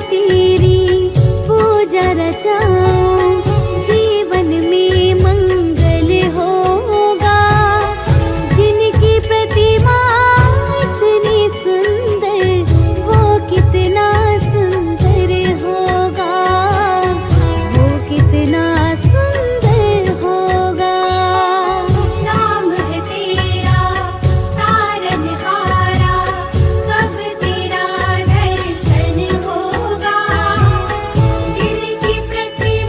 तेरी पूजा रचाऊं, जीवन में मंगल होगा। जिनकी प्रतिमा इतनी सुंदर, वो कितना सुंदर होगा, वो कितना सुंदर होगा। नाम है तेरा तारनहारा, कब तेरा दर्शन होगा। जिनकी प्रतिमा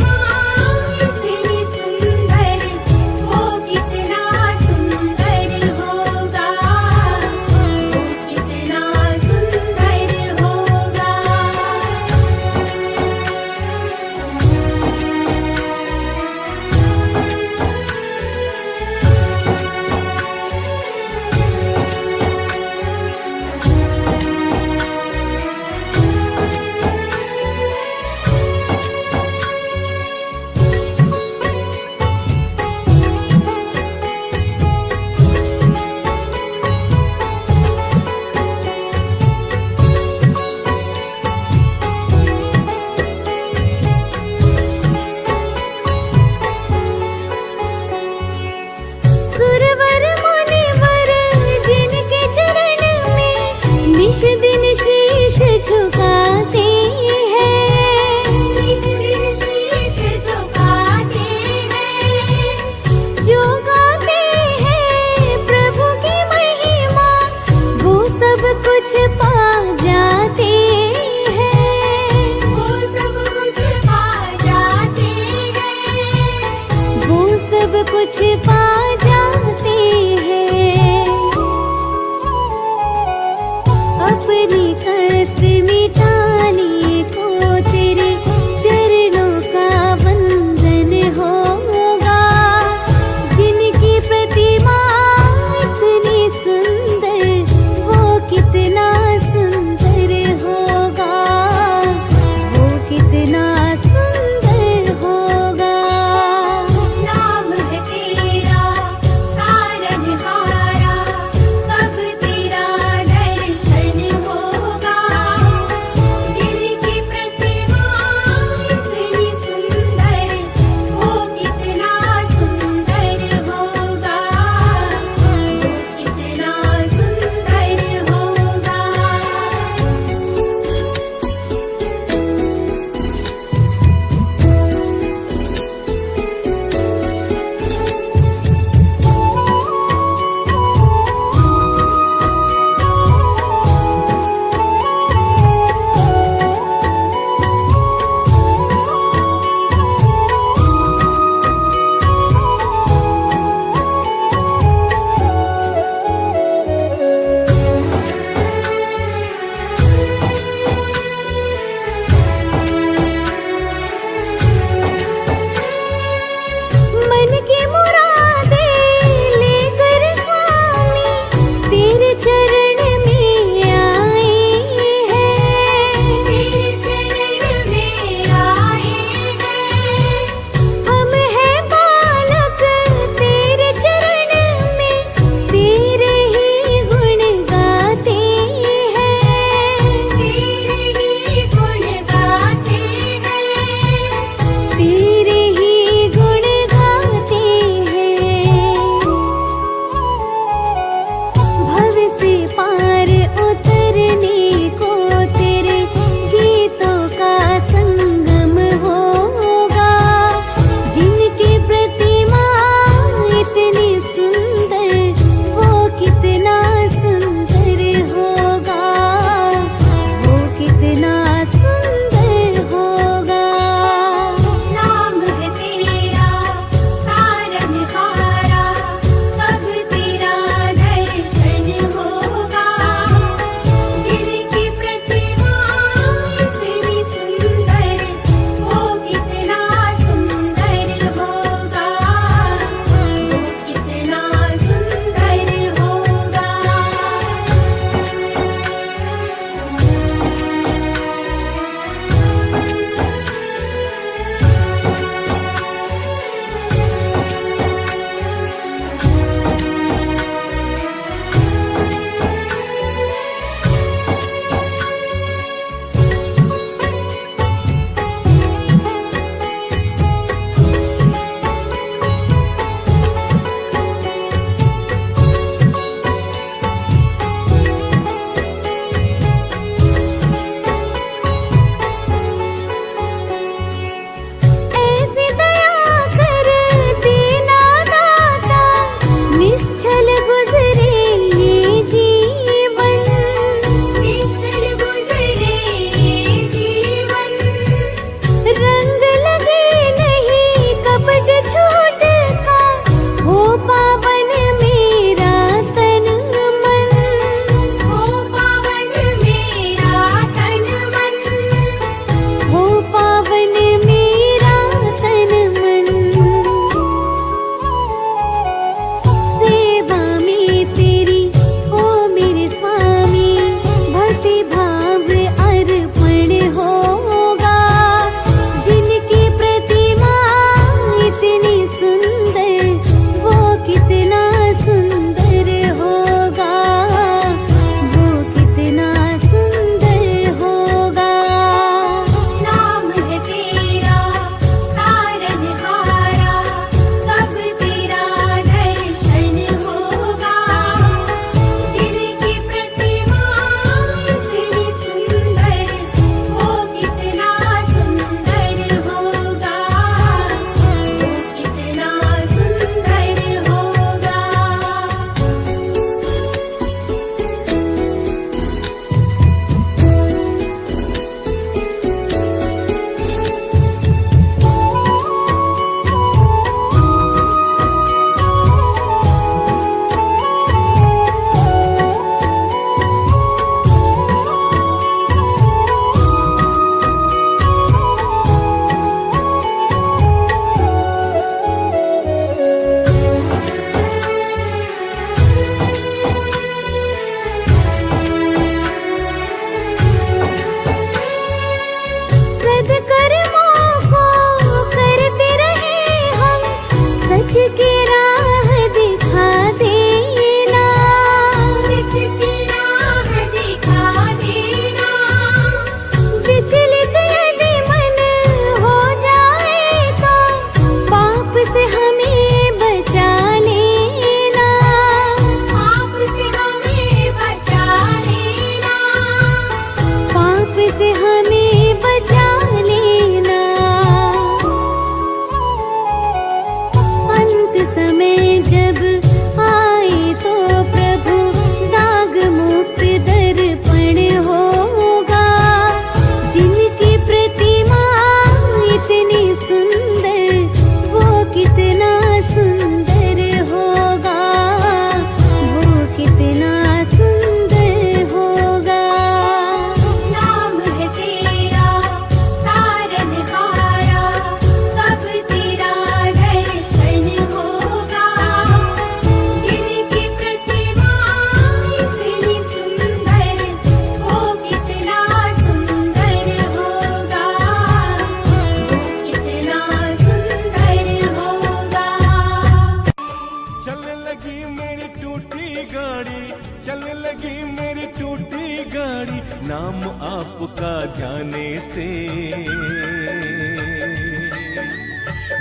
जाने से,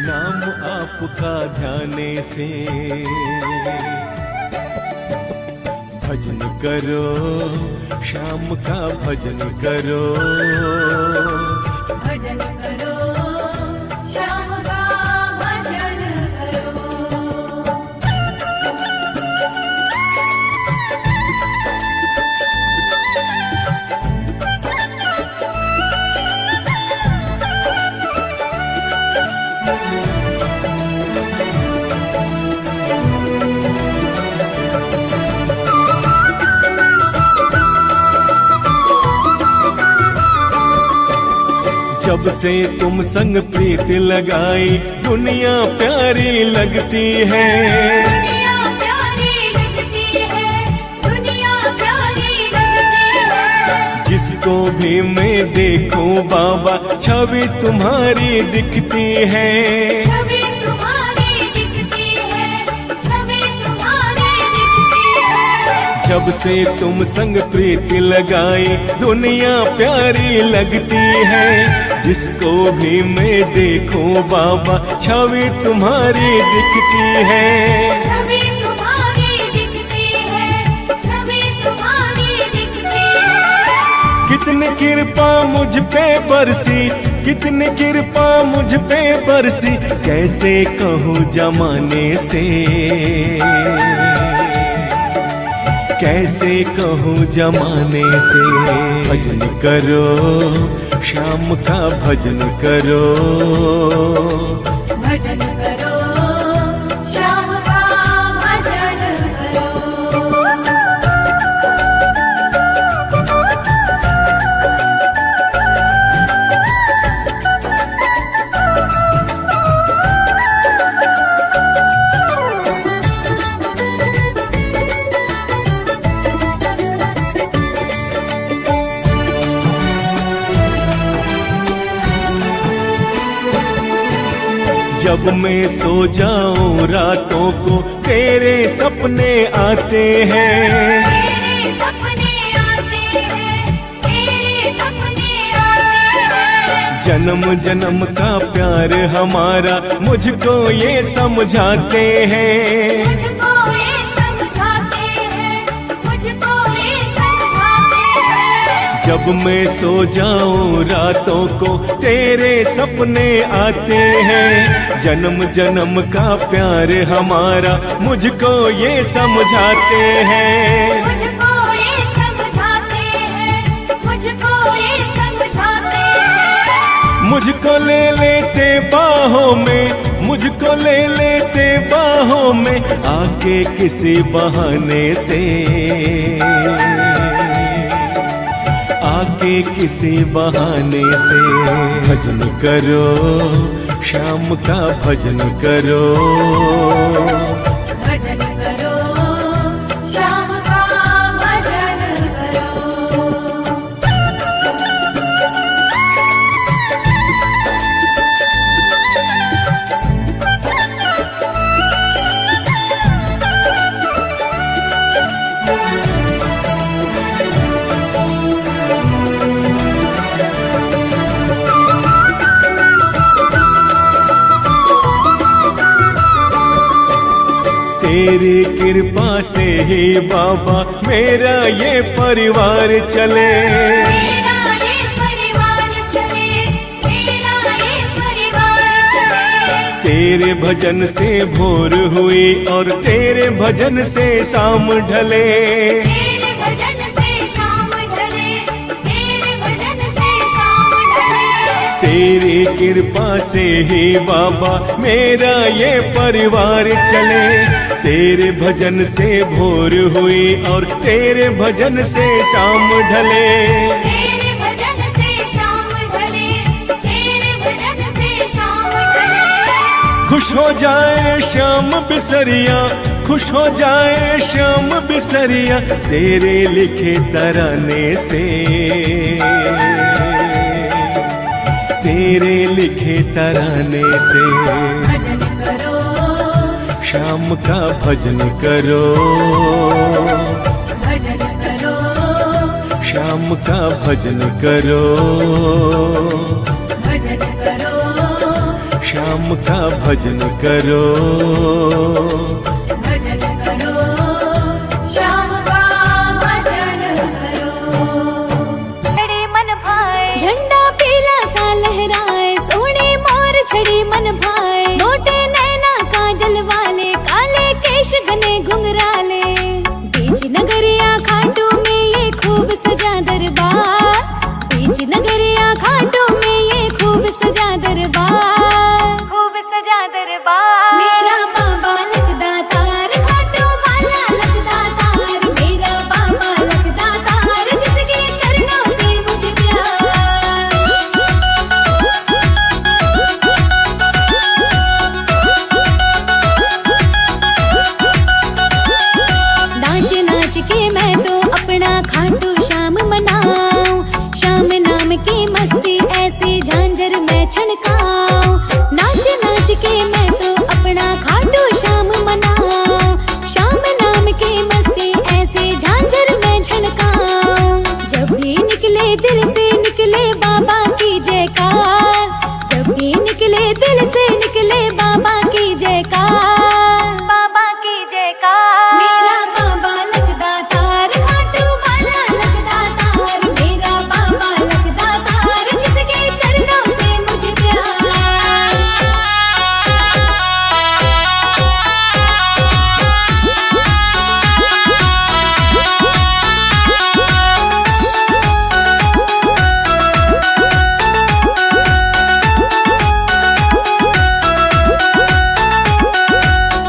नाम आपका ध्याने से। भजन करो श्याम का भजन करो, भजन करो श्याम का भजन करो। जब से तुम संग प्रीत लगाई दुनिया प्यारी लगती है, दुनिया प्यारी लगती है, दुनिया प्यारी लगती है। जिसको भी मैं देखूं बाबा छवि तुम्हारी दिखती है, छवि तुम्हारी दिखती है, छवि तुम्हारी दिखती है। जब से तुम संग प्रीत लगाई दुनिया प्यारी लगती है। जिसको भी मैं देखूं बाबा छवि तुम्हारी दिखती है, छवि तुम्हारी दिखती है, छवि तुम्हारी दिखती है। कितनी कृपा मुझ पे बरसी, कितनी कृपा मुझ पे बरसी, कैसे कहूँ जमाने से, कैसे कहूँ जमाने से। भजन करो श्याम का भजन करो, भजन करो श्याम का भजन करो। जब मैं सो जाऊं रातों को तेरे सपने आते हैं, तेरे सपने आते हैं, तेरे सपने आते हैं। जन्म जन्म का प्यार हमारा मुझको ये समझाते हैं, मुझको ये समझाते हैं, मुझको ये समझाते हैं। जब मैं सो जाऊं रातों को तेरे सपने आते हैं। जन्म जन्म का प्यार हमारा मुझको ये समझाते हैं, मुझको ये समझाते हैं, मुझको ये समझाते हैं। मुझको ले लेते बाहों में, मुझको ले लेते बाहों में, आके किसी बहाने से, आके किसी बहाने से। भजन करो श्याम का भजन करो, भजन करो श्याम का भजन करो। तेरी कृपा से ही बाबा मेरा ये परिवार चले, मेरा ये परिवार चले, मेरा ये परिवार चले। तेरे भजन से भोर हुई और तेरे भजन से शाम ढले, तेरे भजन से शाम ढले, तेरे भजन से शाम ढले। तेरी कृपा से ही बाबा मेरा ये परिवार चले। तेरे भजन से भोर हुई और तेरे भजन से शाम ढले, तेरे भजन से शाम ढले, तेरे भजन से शाम ढले। खुश हो जाए श्याम बिसरिया, खुश हो जाए श्याम बिसरिया, तेरे लिखे तराने से, तेरे लिखे तराने से। भजन करो श्याम का भजन करो, भजन करो श्याम का भजन करो, भजन करो, श्याम का भजन करो, भजन करो, श्याम का भजन करो। छड़ी मन भाए झंडा पीला सा लहराए, सोने मोर छड़ी मन भाए, मोटे नैना काजल वाले, काले केश घने घुंघराले, बीच नगरिया खाटू में ये खूब सजा दरबार, बीच नगरिया खाटू में ये खूब सजा दरबार, खूब सजा दरबार। मेरा बाबा लगदा तार, खाटू वाला लगदा तार, मेरा बाबा लगदा तार, जिसके चरणों से मुझे प्यार। नाच नाच के मैं तो अपना खाटू श्याम मनाऊं, श्याम नाम की मस्ती ऐसी झांझर में छनकाऊं, नाच नाच के मैं तो अपना खाटू श्याम मनाऊं, श्याम नाम की मस्ती ऐसे झांझर में छनकाऊं। जब भी निकले दिल से निकले बाबा की जयकार, जब भी निकले दिल से निकले बाबा की जयकार, बाबा की जयकार। मेरा बाबा लगदा तार, खाटू वाला लगदा तार, मेरा बाबा लगदा तार, जिसके चरणों से मुझे प्यार।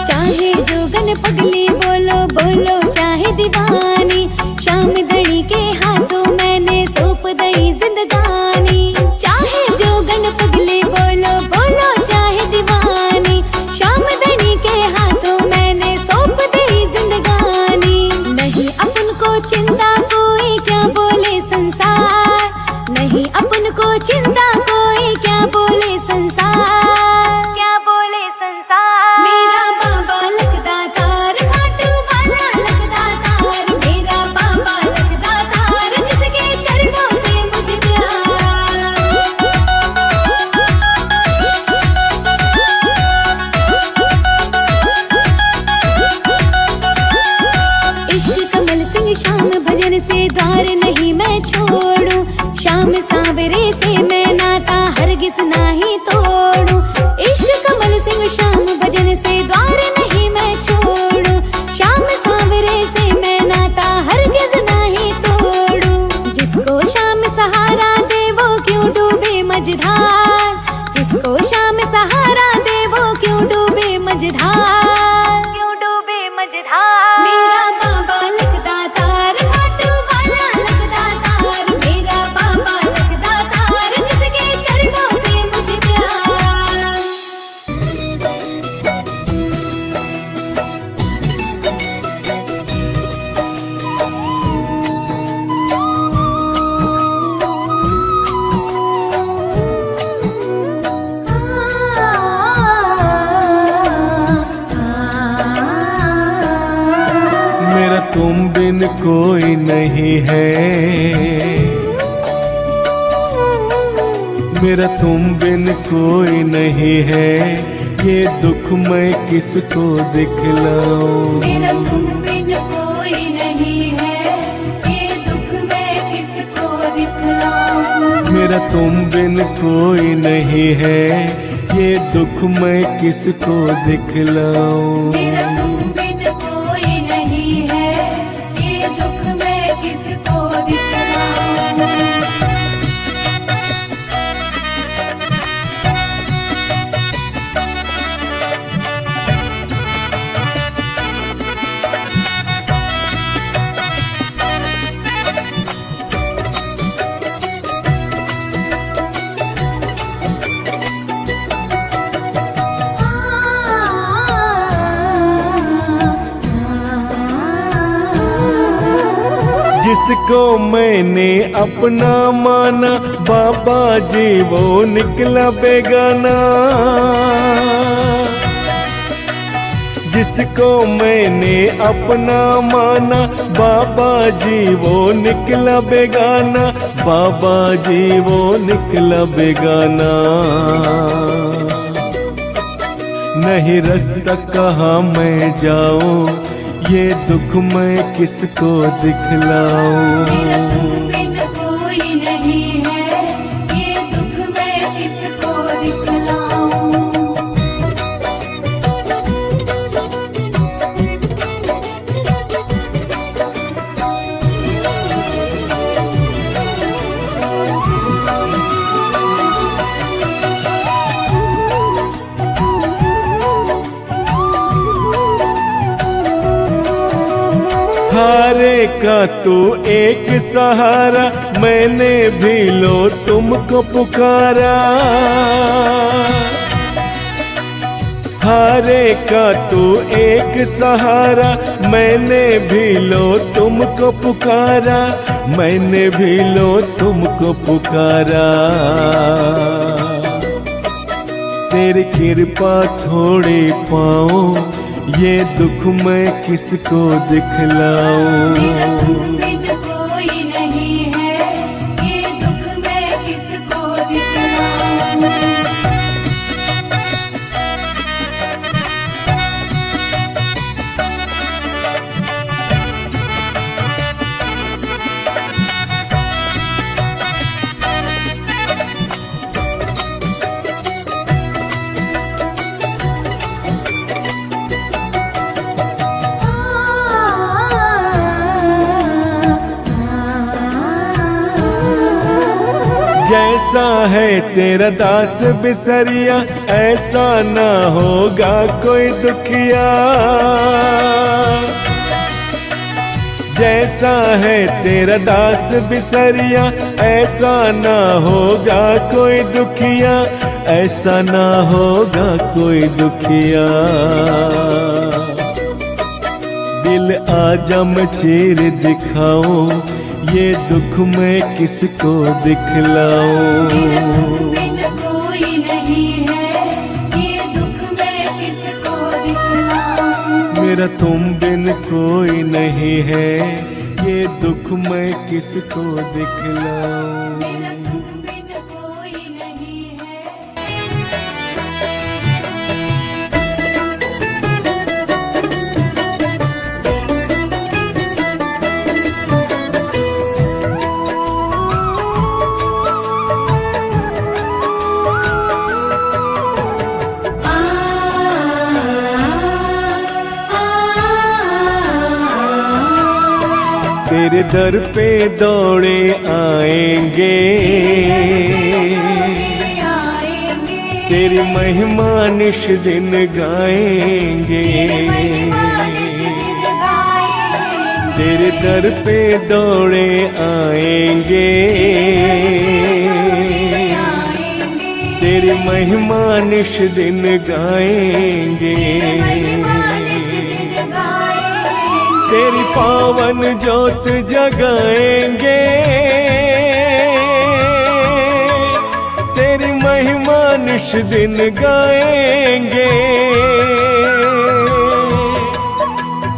चाहे जोगन पगली बोलो बोलो चाहे दीवानी, श्याम धनी के हाथों मैंने सौंप दई जिंदगानी, चाहे जोगन पगली बोलो बोलो चाहे दीवानी, श्याम धनी के हाथों मैंने सौंप दई जिंदगानी। नहीं अपन को चिंता कोई क्या बोले संसार, नहीं अपन को चिंता कोई क्या बोले संसार, क्या बोले संसार। मेरा बाबा लगदा तार, खाटू वाला लगदा तार, मेरा बाबा लगदा तार, जिसके चरणों से मुझे प्यार। इश्क कमल सिंह श्याम भजन से द्वार नहीं मैं छोड़ूं, श्याम सांवरे से मैं नाता हरगिज नाही तोड़ूं, इश्क कमल सिंह श्याम भजन से द्वार नहीं मैं छोड़ूं, श्याम सांवरे से मैं नाता हरगिज नाही तोड़ूं। जिसको श्याम सहारा दे वो क्यों डूबे मझधार, जिसको श्याम सहारा दे वो क्यों डूबे मझधार, क्यों डूबे मझधार। मेरा बाबा लगदा तार, खाटू वाला लगदा तार, मेरा बाबा लगदा तार, जिसके चरणों से मुझे प्यार। मेरा तुम बिन कोई नहीं है, मेरा तुम बिन कोई नहीं है, ये दुख मैं किसको दिखलाऊं। मेरा तुम बिन कोई नहीं है, ये दुख मैं किसको दिखलाऊं। मेरा तुम बिन कोई नहीं है, ये दुख मैं किसको दिखलाऊं। मेरा तुम बिन कोई नहीं है, ये दुख मैं किसको दिखलाऊं। जिसको मैंने अपना माना, बाबा जी वो निकला बेगाना। जिसको मैंने अपना माना, बाबा जी वो निकला बेगाना, बाबा जी वो निकला बेगाना। नहीं रास्ता कहाँ मैं जाऊं, ये दुख मैं किसको दिखलाऊं। बिन कोई नहीं है, ये दुख मैं किसको दिखलाऊं। हारे का तू एक सहारा, मैंने भी लो तुमको पुकारा। हारे का तू एक सहारा, मैंने भी लो तुमको पुकारा, मैंने भी लो तुमको पुकारा। तेरी कृपा थोड़ी पाऊं, ये दुख मैं किसको दिखलाऊं। बिन कोई नहीं है, ये दुख मैं किसको दिखलाऊं। जैसा है तेरा दास बिसरिया, ऐसा ना होगा कोई दुखिया। जैसा है तेरा दास बिसरिया, ऐसा ना होगा कोई दुखिया, ऐसा ना होगा कोई दुखिया। दिल आजा मैं चीर दिखाऊं, ये दुख मैं किसको दिखलाऊं। बिन कोई नहीं है, ये दुख मैं किसको दिखलाऊं। मेरा तुम बिन कोई नहीं है, ये दुख मैं किसको दिखलाऊं। मेरा तुम बिन कोई नहीं है। तेरे दर पे दौड़े आएंगे, तेरी महिमा निश दिन गाएंगे। तेरे दर पे दौड़े आएंगे, तेरी महिमा निश दिन गाएंगे। तेरी पावन ज्योत जगाएंगे, तेरी महिमा निश दिन गाएंगे।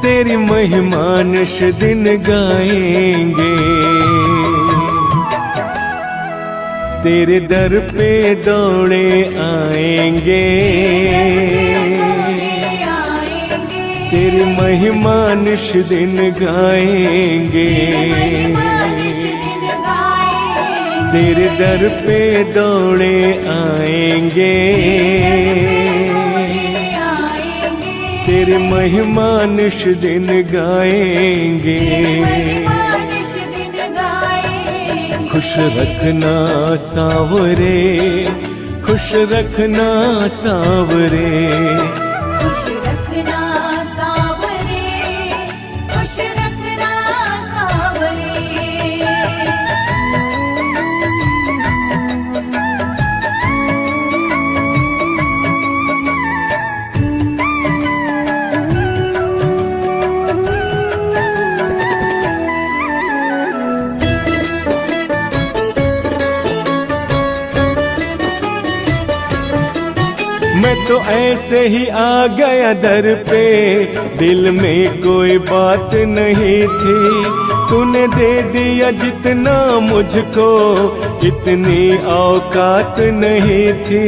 तेरी महिमा निश दिन गाएंगे। तेरे दर पे दौड़े आएंगे, तेरी महिमा निश दिन गाएंगे। तेरे दर पे दौड़े आएंगे, तेरी महिमा निश दिन गाएंगे। खुश रखना सांवरे, खुश रखना सांवरे। मैं तो ऐसे ही आ गया दर पे, दिल में कोई बात नहीं थी, तूने दे दिया जितना मुझको, इतनी औकात नहीं थी।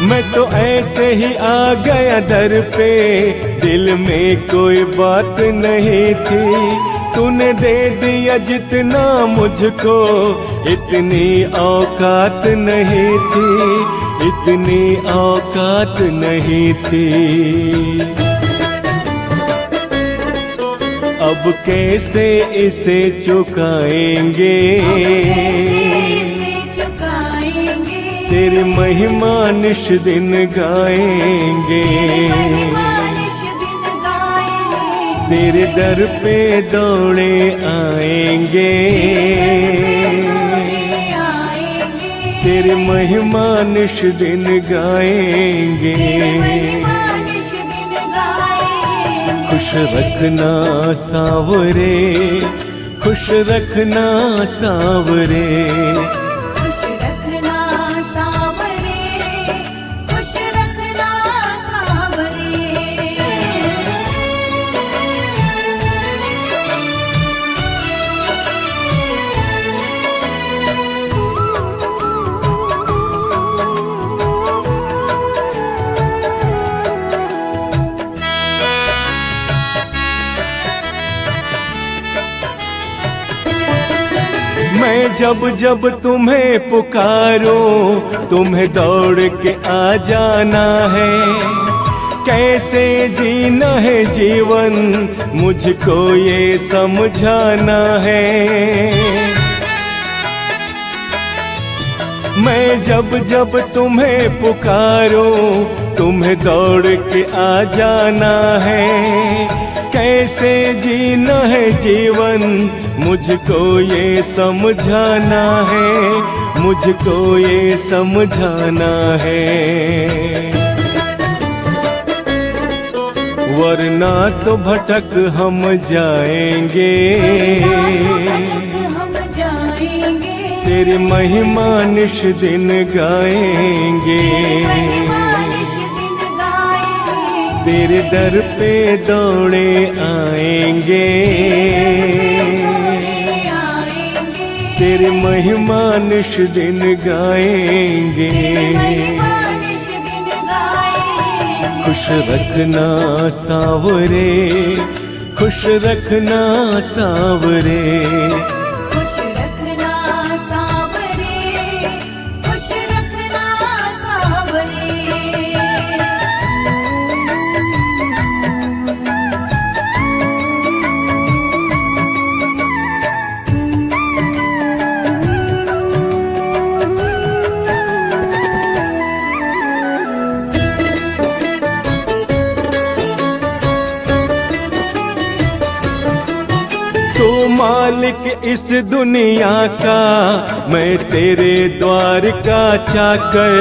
मैं तो ऐसे ही आ गया दर पे, दिल में कोई बात नहीं थी, तूने दे दिया जितना मुझको, इतनी औकात नहीं थी, इतनी औकात नहीं थी। अब कैसे इसे चुकाएंगे, तेरी महिमा निश दिन गाएंगे, तेरे दर पे दौड़े आएंगे, तेरी महिमा निश दिन गाएंगे। खुश रखना सावरे, खुश रखना सावरे, मैं जब जब तुम्हें पुकारूं, तुम्हें दौड़ के आ जाना है, कैसे जीना है जीवन मुझको ये समझाना है। मैं जब जब तुम्हें पुकारूं, तुम्हें दौड़ के आ जाना है, कैसे जीना है जीवन मुझको ये समझाना है, मुझको ये समझाना है। वरना तो भटक हम जाएंगे, तेरी महिमा निश दिन गाएंगे, तेरे दर पे दौड़े आएंगे, तेरी महिमा निश दिन गाएंगे। खुश रखना सावरे, खुश रखना सावरे, मालिक इस दुनिया का, मैं तेरे द्वार का चाकर,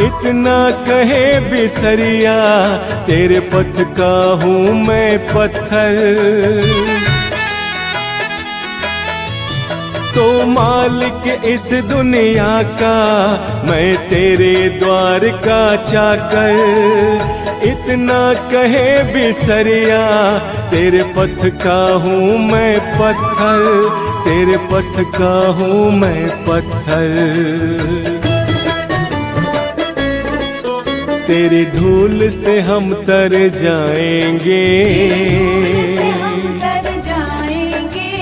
इतना कहे बिसरिया, तेरे पथ का हूँ मैं पत्थर। तो मालिक इस दुनिया का, मैं तेरे द्वार का चाकर, इतना कहे बिसरिया, तेरे पथ का हूँ मैं पत्थर, तेरे पथ का हूँ मैं पत्थर। तेरी धूल से हम तर जाएंगे,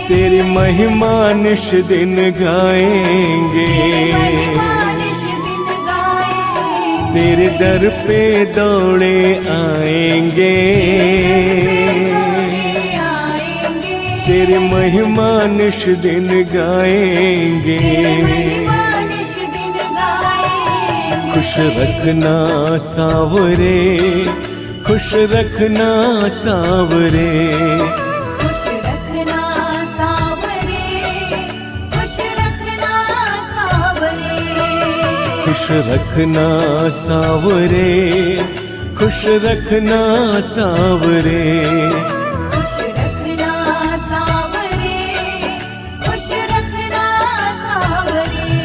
तेरी महिमा निश दिन गाएंगे, तेरे दर पे दौड़े आएंगे, तेरी महिमा निश दिन गाएंगे। खुश रखना सावरे, खुश रखना सावरे, खुश रखना सावरे, खुश रखना सावरे, खुश रखना सावरे, खुश रखना सावरे।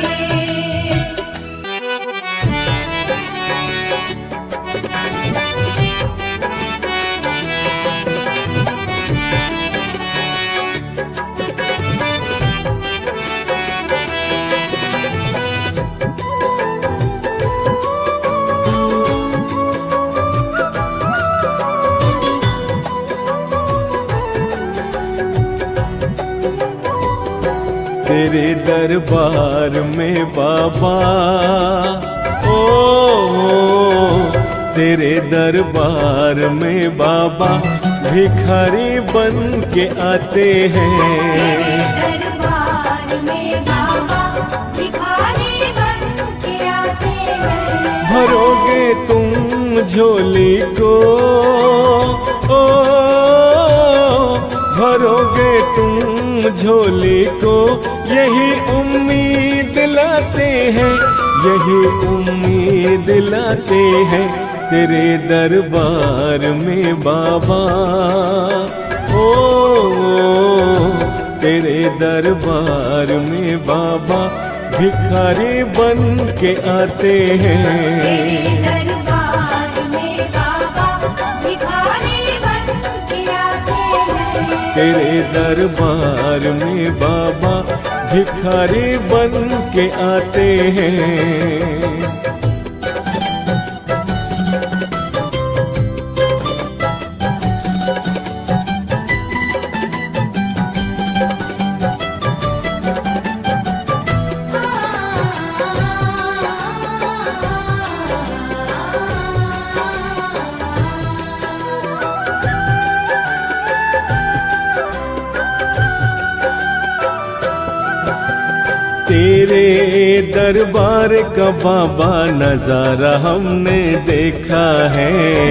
तेरे दरबार में बाबा, ओ तेरे दरबार में बाबा भिखारी बन के आते हैं। दरबार में बाबा भिखारी बन के आते हैं। भरोगे तुम झोली को, ओ भरोगे तुम झोली को, यही उम्मीद लाते हैं, यही उम्मीद लाते हैं तेरे दरबार में बाबा, ओ तेरे दरबार में बाबा भिखारी बन के आते हैं। दरबार में बाबा भिखारी बन के आते हैं। तेरे दरबार में बाबा भिखारी बन के आते हैं। तेरे दरबार का बाबा नजारा हमने देखा है,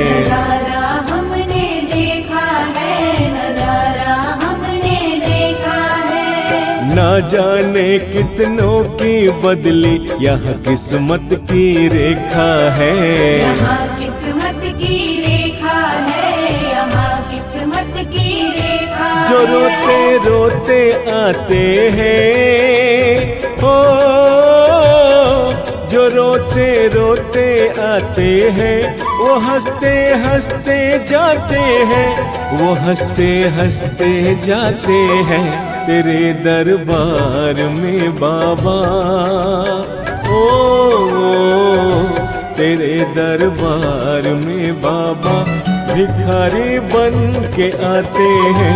नजारा हमने देखा है, नजारा हमने देखा है। ना जाने कितनों की बदली यहाँ किस्मत की रेखा है, यहाँ किस्मत की रेखा है, यहाँ किस्मत की रेखा जो है। रोते रोते आते हैं, ओ जो रोते रोते आते हैं, वो हंसते हंसते जाते हैं, वो हंसते हंसते जाते हैं तेरे दरबार में बाबा, ओ तेरे दरबार में बाबा भिखारी बन के आते हैं।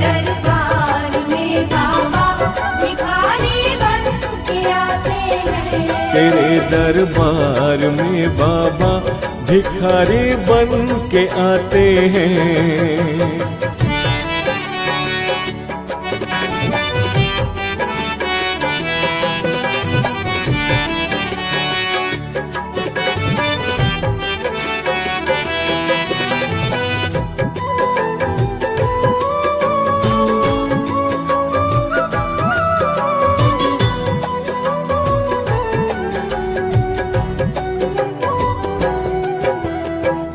दरबार में बाबा भिखारी बन के आते हैं। तेरे दरबार में बाबा भिखारी बन के आते हैं।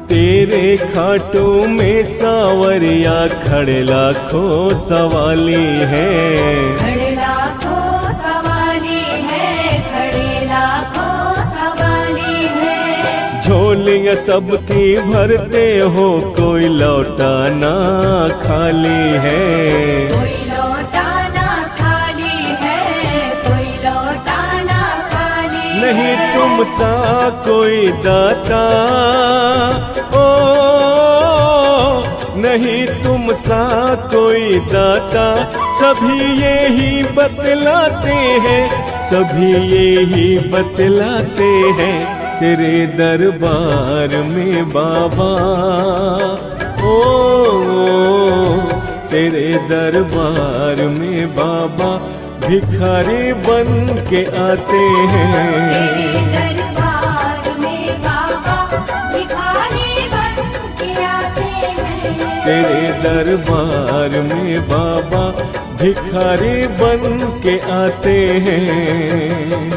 तेरे खाटों में सावरिया खड़े लाखों सवाली है, खड़े लाखों सवाली है, खड़े लाखों सवाली है। झोलियाँ सबकी भरते हो, कोई लौटाना खाली है, कोई लौटाना खाली है, कोई लौटाना खाली है। नहीं तुम सा कोई दाता, ओ नहीं तुम सा कोई दाता, सभी यही बतलाते हैं, सभी यही बतलाते हैं तेरे दरबार में बाबा, ओ तेरे दरबार में बाबा भिखारी बन के आते हैं। दरबार में बाबा भिखारी बन के आते हैं। तेरे दरबार में बाबा भिखारी बन के आते हैं।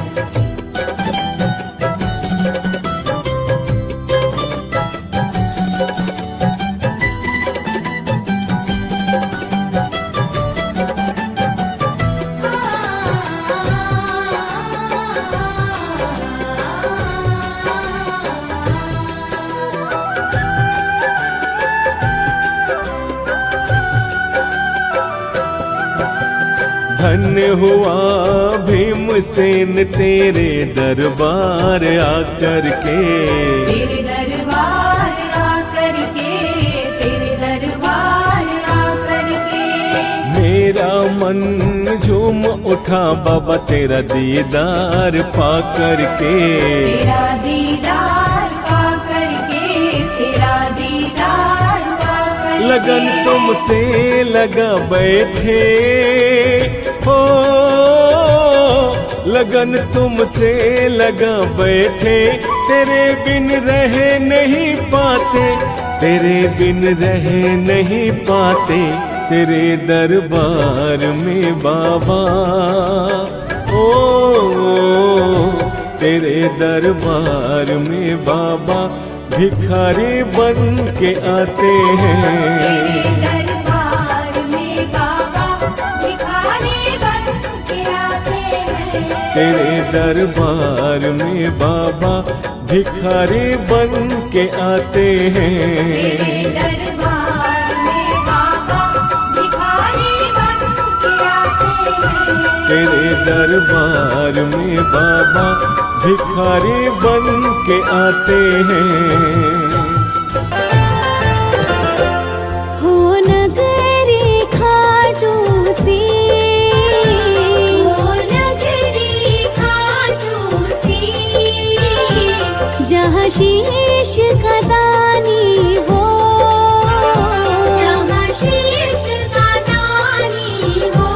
धन्य हुआ भीमसेन तेरे दरबार आकर के, तेरे दरबार आकर के, तेरे दरबार आकर के। मेरा मन झूम उठा बाबा तेरा दीदार पा करके। तेरा दीदार पा करके, तेरा दीदार पा करके। लगन तुमसे लगा बैठे हो, लगन तुमसे लगा बैठे, तेरे बिन रह नहीं पाते, तेरे बिन रह नहीं पाते, तेरे दरबार में बाबा। ओ तेरे दरबार में बाबा भिखारी बन के आते हैं। तेरे दरबार में बाबा भिखारी बन के आते हैं। तेरे दरबार में बाबा भिखारी बन के आते हैं। तेरे दरबार में बाबा भिखारी बन के आते हैं। तेरे दरबार में बाबा भिखारी बन के आते हैं। हो नगरी खाटू सी, हो नगरी खाटू सी, जहाँ शीश का दानी हो, जहाँ शीश का दानी हो।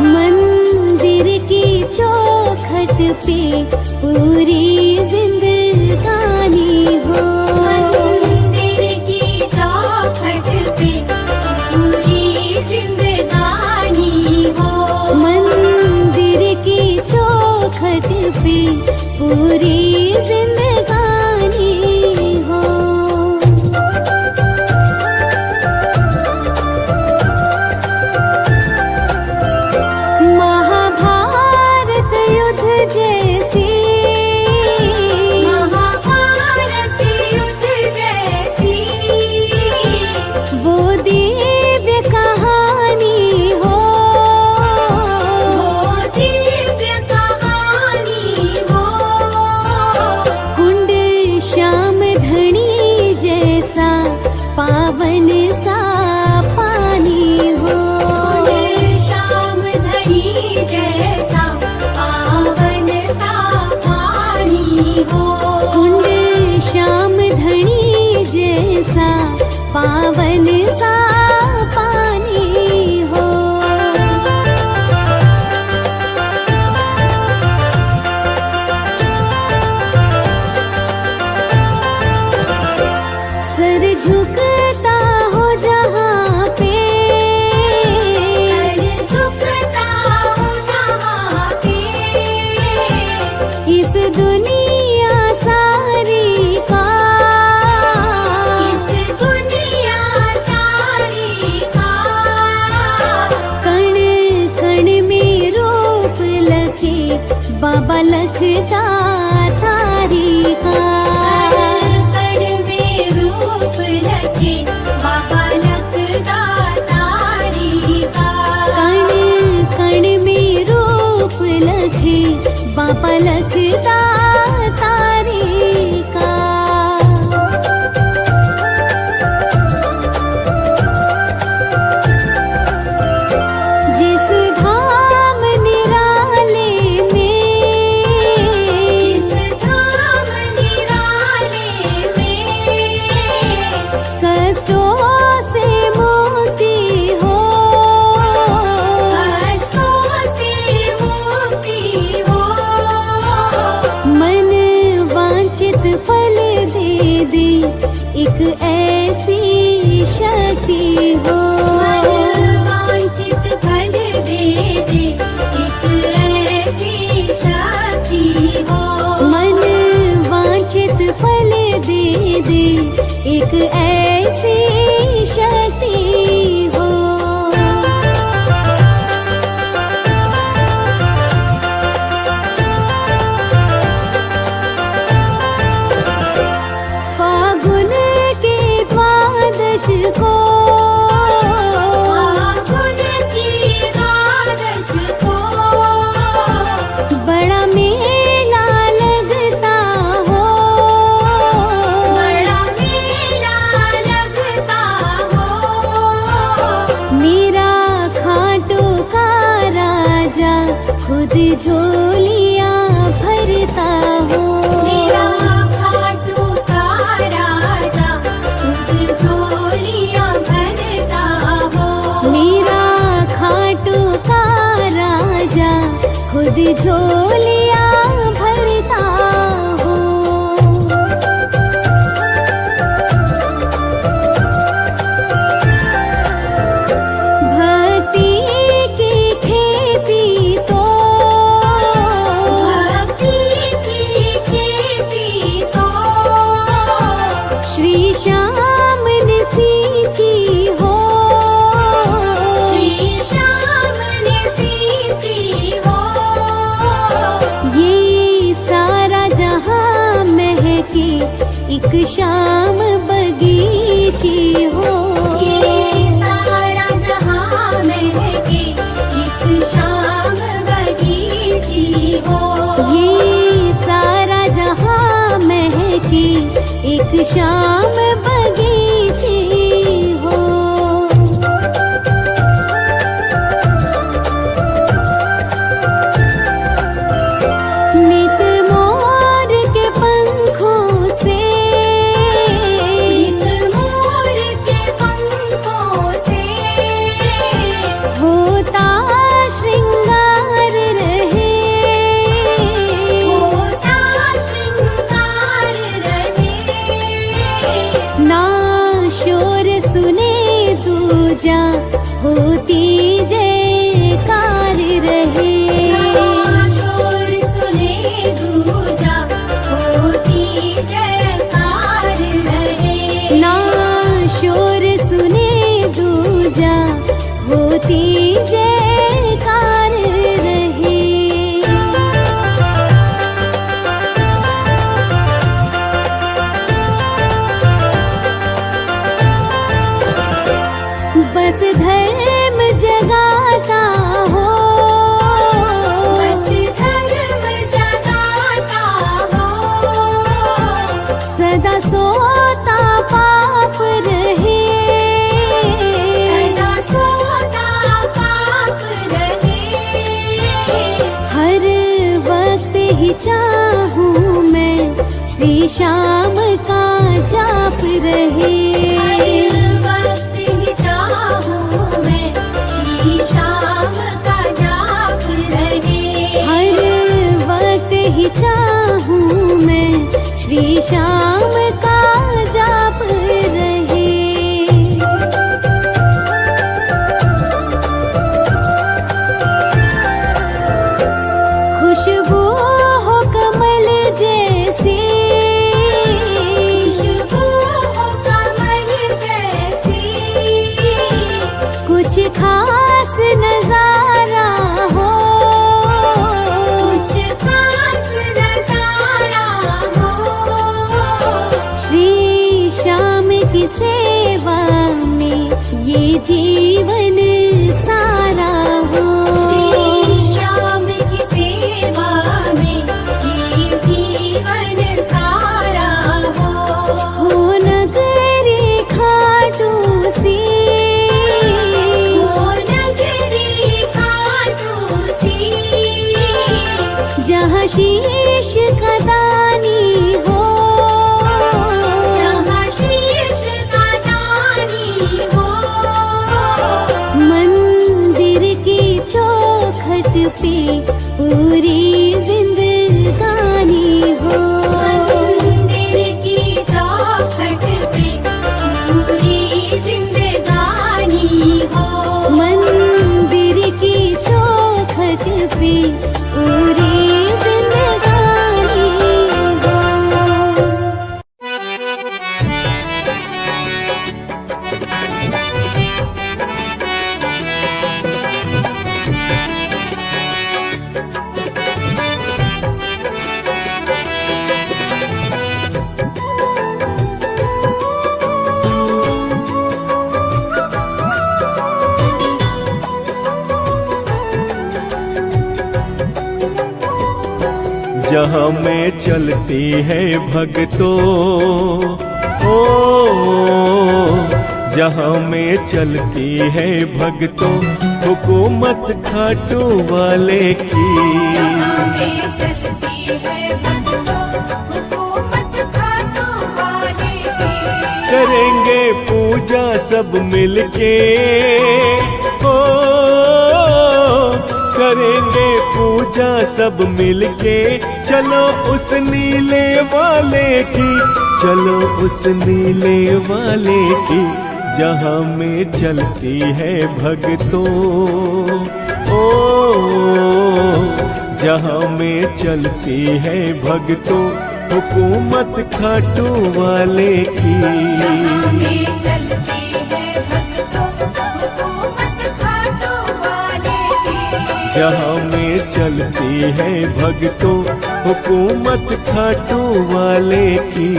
मंदिर की चौखट पे पूरी जिंदगानी हो। मंदिर की चौखट पे पूरी जिंदगानी हो। मंदिर की चौखट पे पूरी जिंदगानी हो। महाभारत युद्ध जैसी, महाभारत युद्ध जैसी वो दिव्य कहानी हो। वो दिव्य कहानी हो। कुंड श्याम धनी जैसा पावन सा पानी हो। श्याम धनी जैसा पावन सा पानी हो। कुंड श्याम धनी जैसा पावन सा पानी हो। सर झुकता हो जहाँ पे, सर झुकता हो जहाँ पे, इस दुनिया सारी का, इस दुनिया सारी का। कण कण में रूप लखे बाबा लखता तारी का। कण में रूप लखे बाबा लखता तारी का। कण कण में रूप लखे बाबा लखता तारी का। जिस धाम निराले में, जिस धाम निराले में कष्टों से मुक्ति हो, कष्टों से मुक्ति हो। मन वांछित फल दे दे एक ऐसी शक्ति हो। वांछित फल दे दे एक ऐसी शक्ति हो। मन वांछित फल दे दे एक ऐसी शक्ति हो। फागुन के द्वादश को, फागुन की द्वादश को बड़ा मेला लगता हो। बड़ा मेला राजा खुद झोलियां भरता हो। मेरा खाटू का राजा खुद झोलियां भरता हो। मेरा खाटू का राजा खुद झोलियां भरता हो। भक्ति की खेती तो भक्ति की खेती तो श्री श्याम ने सींची हो। श्री श्याम ने सींची हो। ये सारा जहां महके एक शाम बगीची हो। ये सारा जहां महके एक शाम बगीची हो। ये सारा जहां महके एक शाम बगीची हो। नित मोर के पंखों से नित मोर के पंखों से होता श्रृंगार रहे। होता श्रृंगार रहे। ना शोर सुने दूजा होती जयकार रहे। शोर सुने दूजा होती जयकार रहे। ना शोर सुने दूजा होती जयकार रहे। बस धर्म जगाता हो। बस धर्म जगाता हो। सदा सोता पाप रहे। सदा सोता पाप रहे। हर वक्त ही चाहूं मैं श्री श्याम का जाप रहे। हर वक्त ही चाहूं मैं श्री श्याम का जाप रहे। हर वक्त ही चाहूं मैं श्री श्याम का जाप रहे। खुशबू हो कमल जैसी। खुशबू हो कमल जैसी। कुछ खास नजारा हो। कुछ खास नजारा हो। श्री श्याम की सेवा में ये जीवन सारा हो। श्री श्याम की सेवा में ये जीवन सारा हो। नगरी खाटू सी। हो नगरी खाटू सी। जहाँ शीश का दानी हो। जहाँ शीश का दानी हो। मंदिर की चौखट पे पूरी जिंदगानी हो। मंदिर की चौखट पे पूरी जिंदगानी हो। मंदिर की चौखट पे पूरी जिंदगानी हो। जहाँ में चलती है भक्तों ओ जहाँ में चलती है भक्तों हुकूमत खाटू वाले की। जहाँ में चलती है भक्तों, हुकूमत खाटू वाले की। करेंगे पूजा सब मिलके, ओ करेंगे पूजा सब मिलके। चलो उस नीले वाले की, चलो उस नीले वाले की, जहाँ में चलती है भक्तों, ओ जहाँ में चलती है भक्तों, हुकूमत खाटू वाले की। जहाँ में चलती है भक्तों, हुकूमत खाटू वाले की। जहाँ में चलती है भक्तों, हुकूमत खाटू वाले की।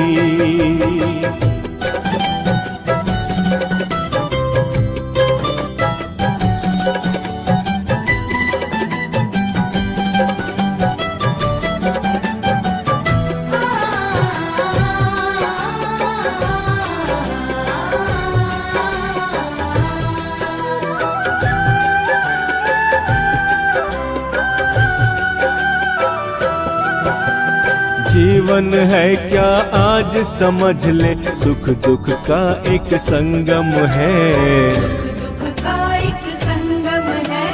जीवन है क्या आज समझ ले, सुख दुख का एक संगम है। सुख दुख का एक संगम है,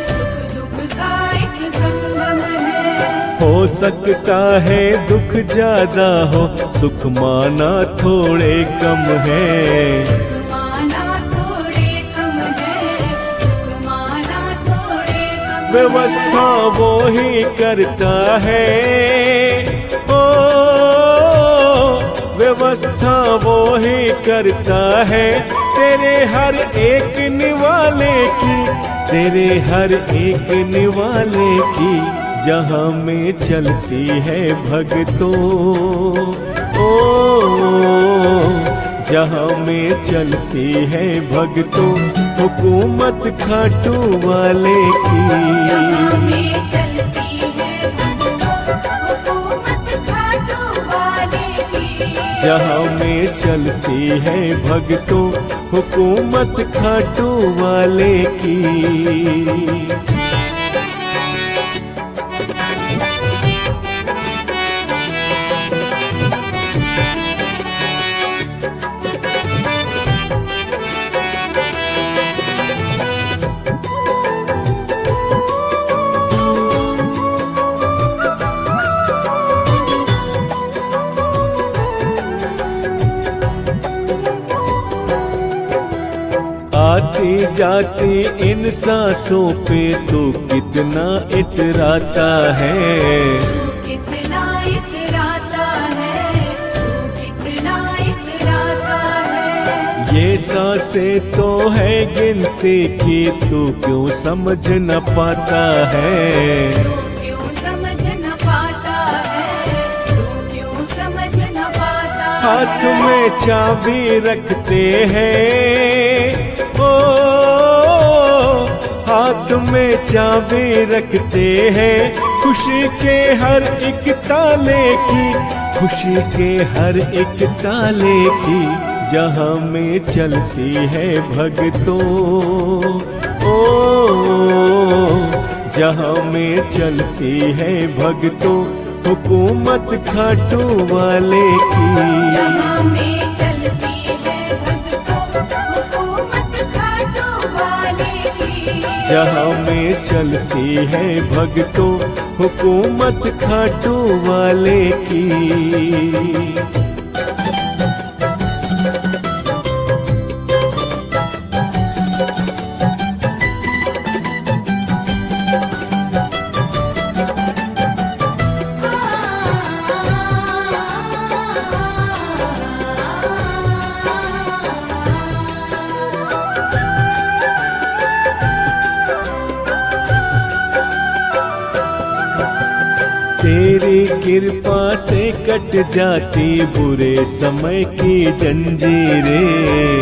सुख दुख का एक संगम है। हो सकता है दुख ज्यादा हो, सुख माना थोड़े कम है। सुख माना थोड़े कम है, सुख माना थोड़े कम है। व्यवस्था वो ही करता है, ओ व्यवस्था वो ही करता है, तेरे हर एक निवाले की, तेरे हर एक निवाले की, जहाँ में चलती है भक्तों, ओ जहाँ में चलती है भक्तों, हुकूमत खाटू वाले की। जहाँ में चलती है भक्तों, हुकूमत खाटू वाले की। जहाँ में चलती है भक्तों, हुकूमत खाटू वाले की। आती जाती इन सांसों पे तू कितना इतराता है। तू कितना इतराता है, तू कितना इतराता है। ये सांसें तो है गिनती की, तू क्यों समझ न पाता है। तू क्यों समझ न पाता है, तू क्यों समझ न पाता है। हाथ में चाबी रखते हैं, ओ हाथ में चाबी रखते हैं, खुशी के हर एक ताले की, खुशी के हर एक ताले की, जहाँ में चलती है भक्तों, ओ जहाँ में चलती है भक्तों, हुकूमत खाटू वाले की। जहाँ में चलती है भक्तों, हुकूमत खाटू वाले की। जहाँ में चलती है भक्तों, हुकूमत खाटू वाले की। तेरी कृपा से कट जाती बुरे समय की जंजीरें।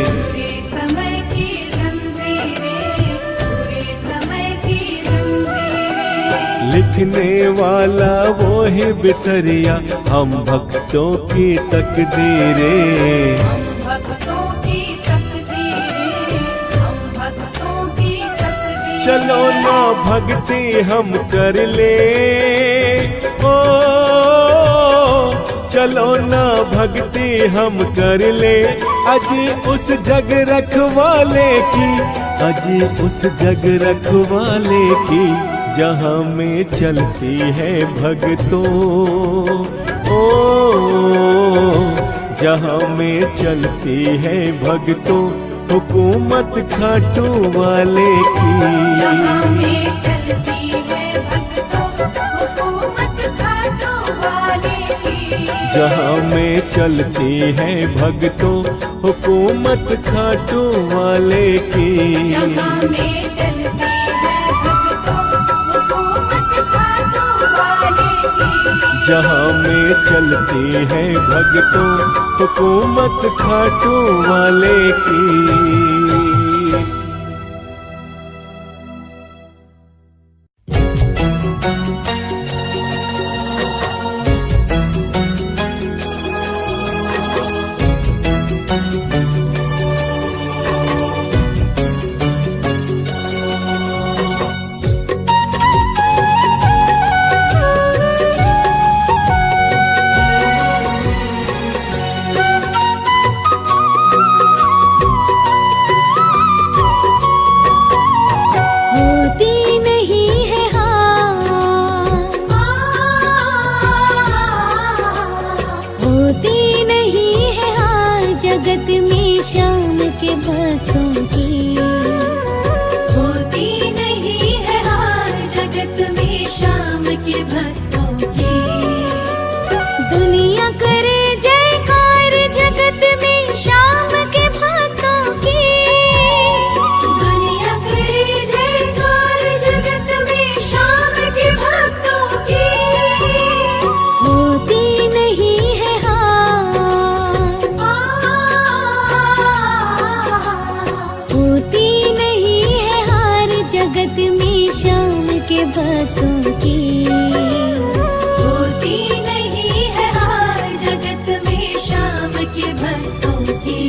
बुरे समय की जंजीरें, बुरे समय की जंजीरें। लिखने वाला वो ही बिसरिया हम भक्तों की तकदीरें। हम भक्तों की तकदीरें, हम भक्तों की तकदीरें। चलो ना भक्ति हम कर ले, ओ चलो ना भक्ति हम कर ले, अजी उस जग रखवाले की, अजी उस जग रखवाले की, जहाँ में चलती है भक्तों, ओ जहाँ में चलती है भक्तों हुकूमत खाटू वाले की। जहाँ में चलती है भक्तों हुकूमत खाटू वाले की। जहाँ में चलती है भक्तों हुकूमत खाटू वाले की। जहाँ में चलती है भक्तों हुकूमत खाटू वाले की। जहाँ में चलती है भक्तों हुकूमत खाटू वाले की। जगत में शाम के भक्तों की होती नहीं है हार, जगत में शाम के भक्तों की। दुनिया करे जयकार जगत में शाम के भक्तों की। दुनिया करे जयकार जगत में शाम के भक्तों की। होती नहीं है होती नहीं है हार जगत में शाम के भक्तों की। होती नहीं है हार, जगत में शाम के भक्तों की।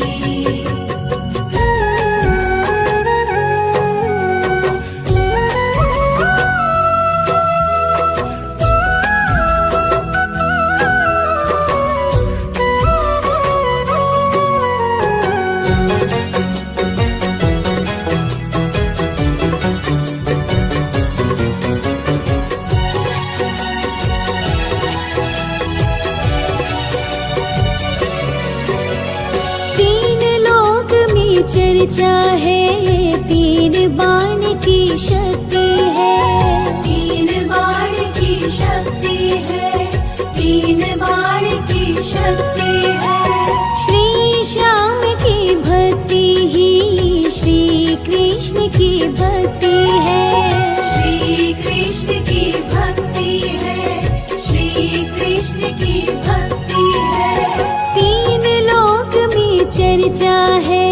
चर्चा है तीन बाण की शक्ति है। तीन बाण की शक्ति है, तीन बाण की शक्ति है। श्री श्याम की भक्ति ही श्री कृष्ण की भक्ति है। श्री कृष्ण की भक्ति है, श्री कृष्ण की भक्ति है। तीन लोक में चर्चा है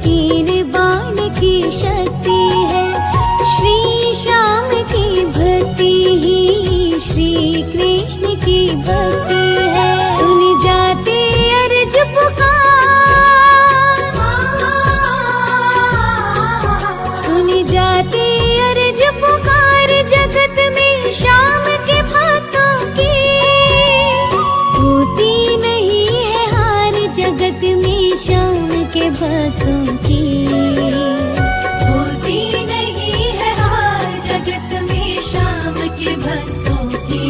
तीन बाण की शक्ति है। श्री श्याम की भक्ति ही श्री कृष्ण की भक्ति है। सुन जाती अर्ज पुकार, सुन जाती अर्ज पुकार जगत में शाम के भक्तों की। होती नहीं है हार जगत में शाम के भक्तों की। होती नहीं है हार, जगत में शाम के भक्तों की।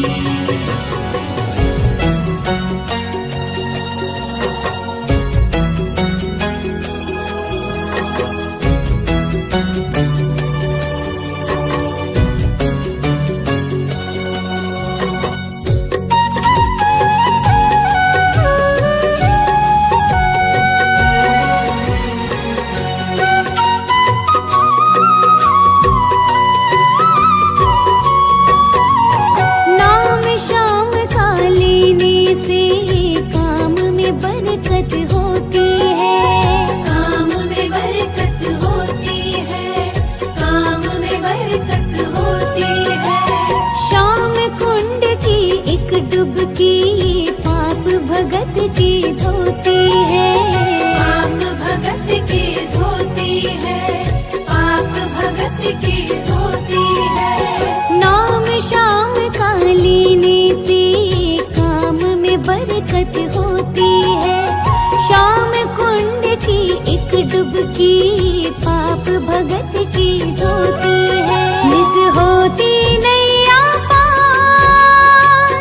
नाम शाम का लेने से काम में बरकत होती है। काम में बरकत होती है, काम में बरकत होती है। शाम कुंड की एक डुबकी पाप भगत की धोती है। पाप भगत की धोती है, पाप भगत की धोती भगत होती है। शाम कुंड की एक डुबकी पाप भगत की धोती है। नित होती नैया पार,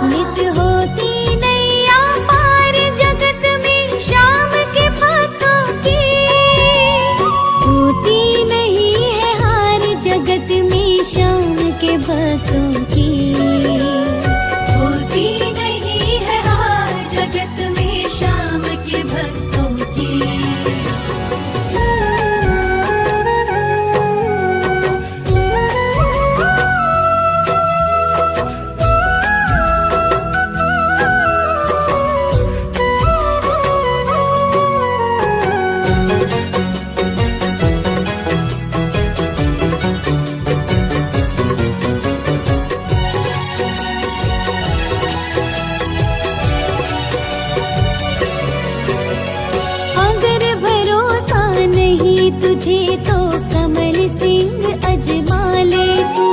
नित होती नैया पार जगत में शाम के भक्तों की। होती नहीं है हार जगत में शाम के भक्तों की। होती नहीं है हार जगत में शाम के भक्तों की। अगर भरोसा नहीं तुझे तो कमल सिंह अजमा ले तू।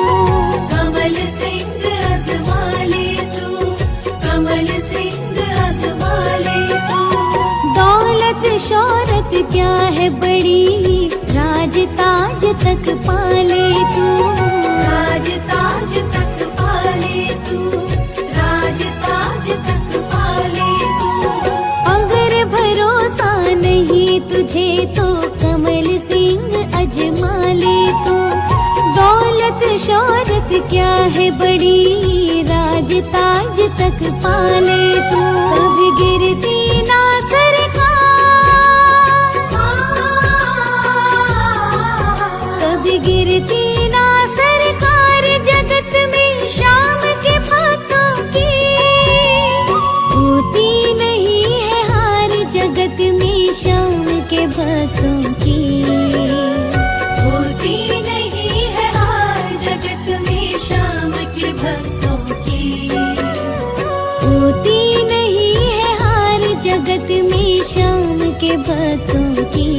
कमल सिंह आजमा ले तू, कमल सिंह आजमा ले तू। दौलत शौहरत क्या है बड़ी राज ताज तक पाले तू। राज ताज तक पाले तू, राज ताज तक पाले तू। अगर भरोसा नहीं तुझे तो कमल सिंह अजमा ले तू। दौलत शौहरत क्या है बड़ी राज ताज तक पाले तू। कभी गिरती ना सरकार, कभी गिरती ना सरकार जगत में शाम के भक्तों की। होती नहीं है हार जगत में शाम के भक्तों की। होती नहीं है हार जगत में शाम के भक्तों की। होती नहीं है हार जगत में शाम के भक्तों की।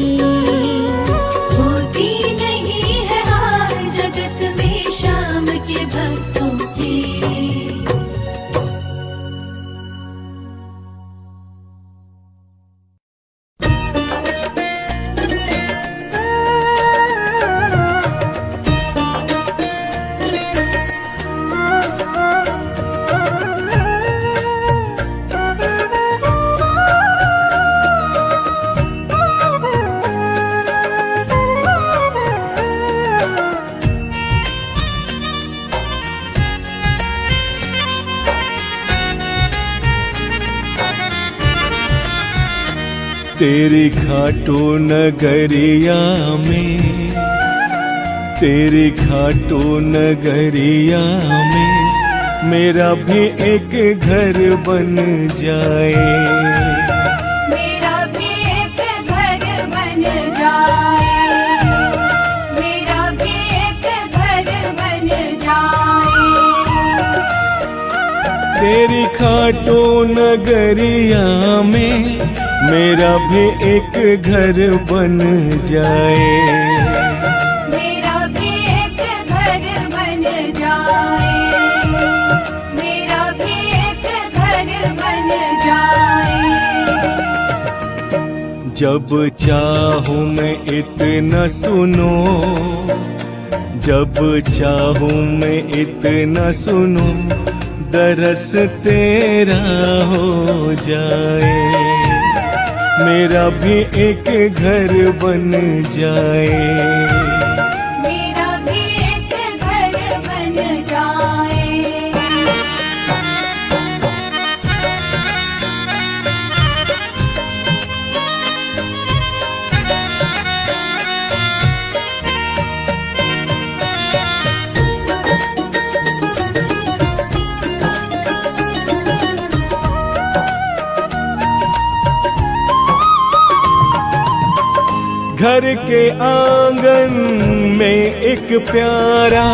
होती नहीं है हार जगत में शाम के भक्तों की। तेरी खाटू नगरिया में, तेरी खाटू नगरिया में मेरा भी एक घर बन जाए। मेरा भी एक घर बन जाए, मेरा भी एक घर बन जाए। तेरी खाटू नगरिया में मेरा भी एक घर बन जाए। मेरा भी एक घर बन जाए, मेरा भी एक घर बन जाए। जब चाहूं मैं इतना सुनो, जब चाहूं मैं इतना सुनो, दरस तेरा हो जाए। मेरा भी एक घर बन जाए। मेरा भी एक घर बन जाए। घर के आंगन में एक प्यारा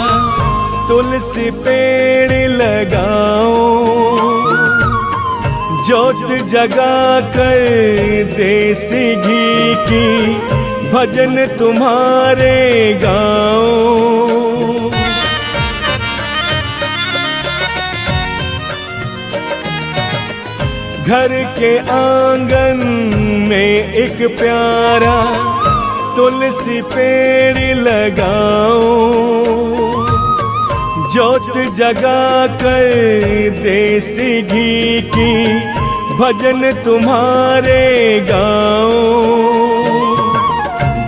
तुलसी पेड़ लगाओ, जोत जगा कर देसी घी की भजन तुम्हारे गाओ। घर के आंगन में एक प्यारा तुलसी पेड़ लगाओ, ज्योत जगा कर देसी घी की भजन तुम्हारे गाओ,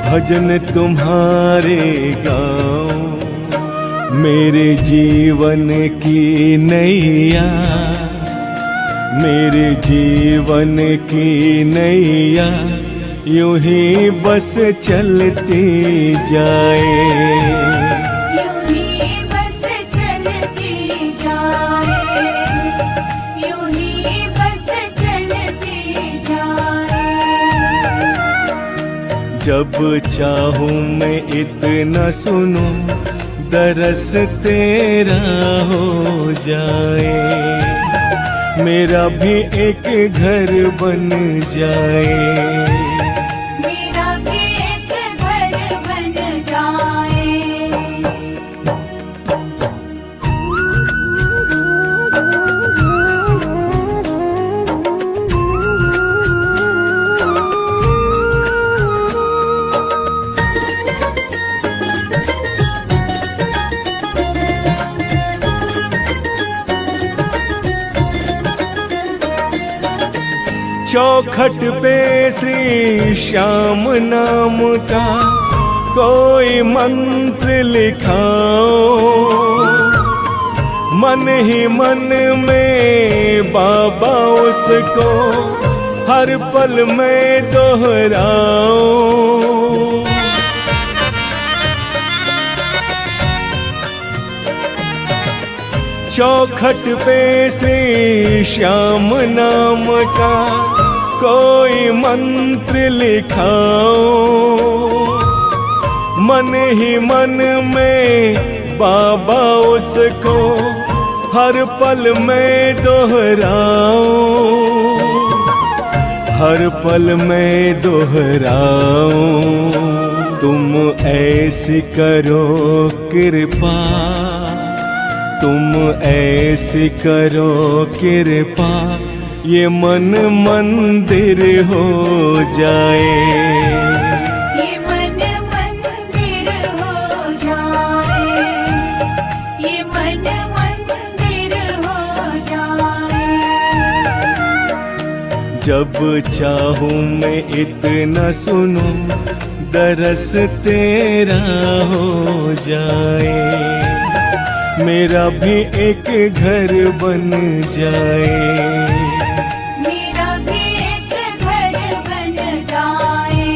भजन तुम्हारे गाओ। मेरे जीवन की नैया, मेरे जीवन की नैया यूं ही बस चलती जाए, यूं ही बस चलती जाए, यूं ही बस चलती जाए। जब चाहूं मैं इतना सुनूं दरस तेरा हो जाए, मेरा भी एक घर बन जाए, मेरा भी एक घर बन जाए। चौखट पे श्री श्याम नाम का कोई मंत्र लिखाओ, मन ही मन में बाबा उसको हर पल में दोहराओ। चौखट पे श्री श्याम नाम का कोई मंत्र लिखाओ, मन ही मन में बाबा उसको हर पल में दोहराओ, हर पल में दोहराओ। तुम ऐसी करो कृपा, तुम ऐसी करो कृपा, ये मन मंदिर हो जाए, ये मन मंदिर हो जाए, ये मन मंदिर हो जाए। जब चाहूं मैं इतना सुनूं दरस तेरा हो जाए, मेरा भी एक घर बन जाए, मेरा भी एक घर बन जाए।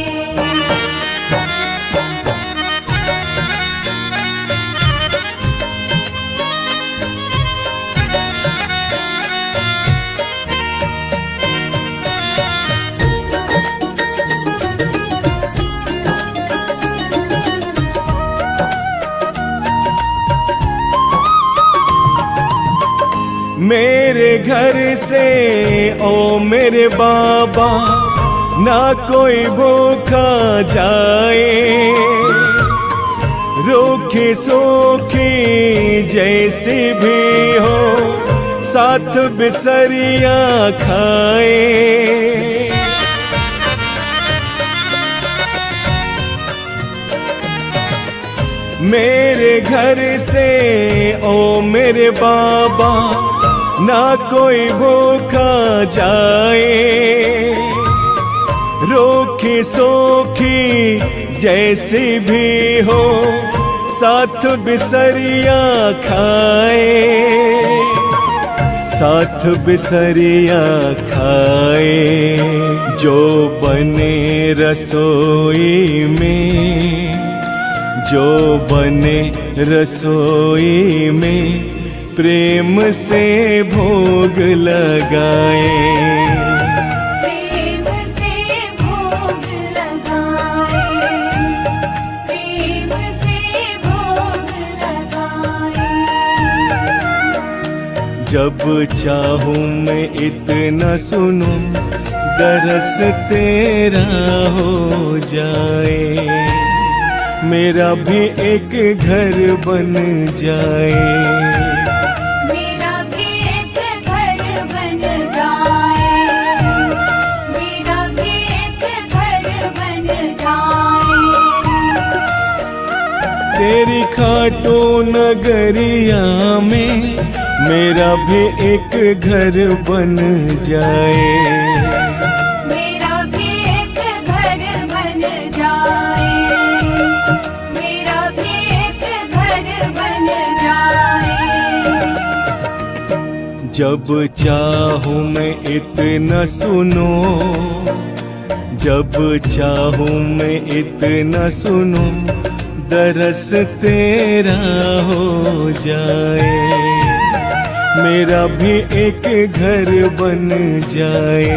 मेरे घर से ओ मेरे बाबा ना कोई भूखा जाए, रूखी सूखी जैसी भी हो साथ बिसरिया खाए। मेरे घर से ओ मेरे बाबा ना कोई भूखा जाए, रूखी सूखी जैसी भी हो साथ बिसरिया खाए, साथ बिसरिया खाए। जो बने रसोई में, जो बने रसोई में प्रेम से भोग लगाए, प्रेम से भोग लगाए, प्रेम से भोग लगाए। जब चाहूं मैं इतना सुनूं दरस तेरा हो जाए, मेरा भी एक घर बन जाए, मेरा भी एक घर बन जाए। खाटू नगरिया में मेरा भी एक घर बन जाए। मेरा भी एक घर बन जाए, मेरा भी एक घर बन जाए। जब चाहूं मैं इतना सुनो, जब चाहूं मैं इतना सुनो, दरस तेरा हो जाए। मेरा भी एक घर बन जाए।